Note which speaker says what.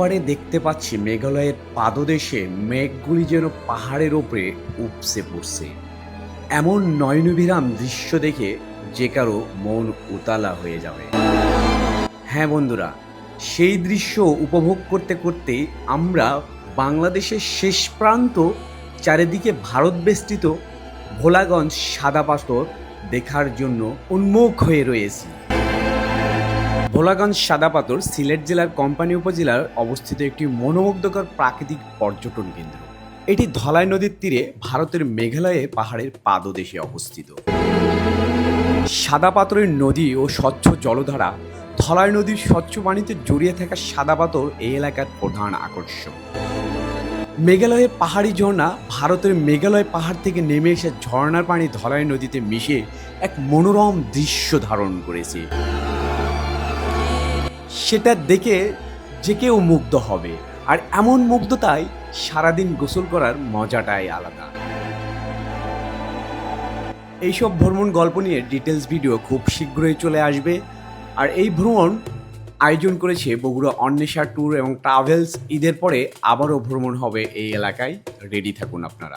Speaker 1: একেবারে দেখতে পাচ্ছি মেঘালয়ের পাদদেশে মেঘগুলি যেন পাহাড়ের ওপরে উপসে পড়ছে। এমন নয়নবিরাম দৃশ্য দেখে যে কারো মন উতালা হয়ে যাবে। হ্যাঁ বন্ধুরা, সেই দৃশ্য উপভোগ করতে করতে আমরা বাংলাদেশের শেষ প্রান্ত, চারিদিকে ভারত বেষ্টিত ভোলাগঞ্জ সাদা পাথর দেখার জন্য উন্মুখ হয়ে রয়েছি। ভোলাগঞ্জ সাদা পাথর সিলেট জেলার কোম্পানী উপজেলার অবস্থিত একটি মনোমুগ্ধকর প্রাকৃতিক পর্যটন কেন্দ্র। এটি ধলাই নদীর তীরে ভারতের মেঘালয়ে পাহাড়ের পাদদেশে অবস্থিত। সাদা পাথরের নদী ও স্বচ্ছ জলধারা, ধলাই নদীর স্বচ্ছ পানিতে জড়িয়ে থাকা সাদা পাথর এই এলাকার প্রধান আকর্ষণ। মেঘালয়ের পাহাড়ি ঝর্ণা, ভারতের মেঘালয় পাহাড় থেকে নেমে এসে ঝর্ণার পানি ধলাই নদীতে মিশে এক মনোরম দৃশ্য ধারণ করেছে। সেটা দেখে যে কেউ মুগ্ধ হবে, আর এমন মুগ্ধতায় সারাদিন গোসল করার মজাটাই আলাদা। এইসব ভ্রমণ গল্প নিয়ে ডিটেলস ভিডিও খুব শীঘ্রই চলে আসবে। আর এই ভ্রমণ আয়োজন করেছে বগুড়া অন্বেষা ট্যুর এবং ট্রাভেলস। ঈদের পরে আবারও ভ্রমণ হবে এই এলাকায়, রেডি থাকুন আপনারা।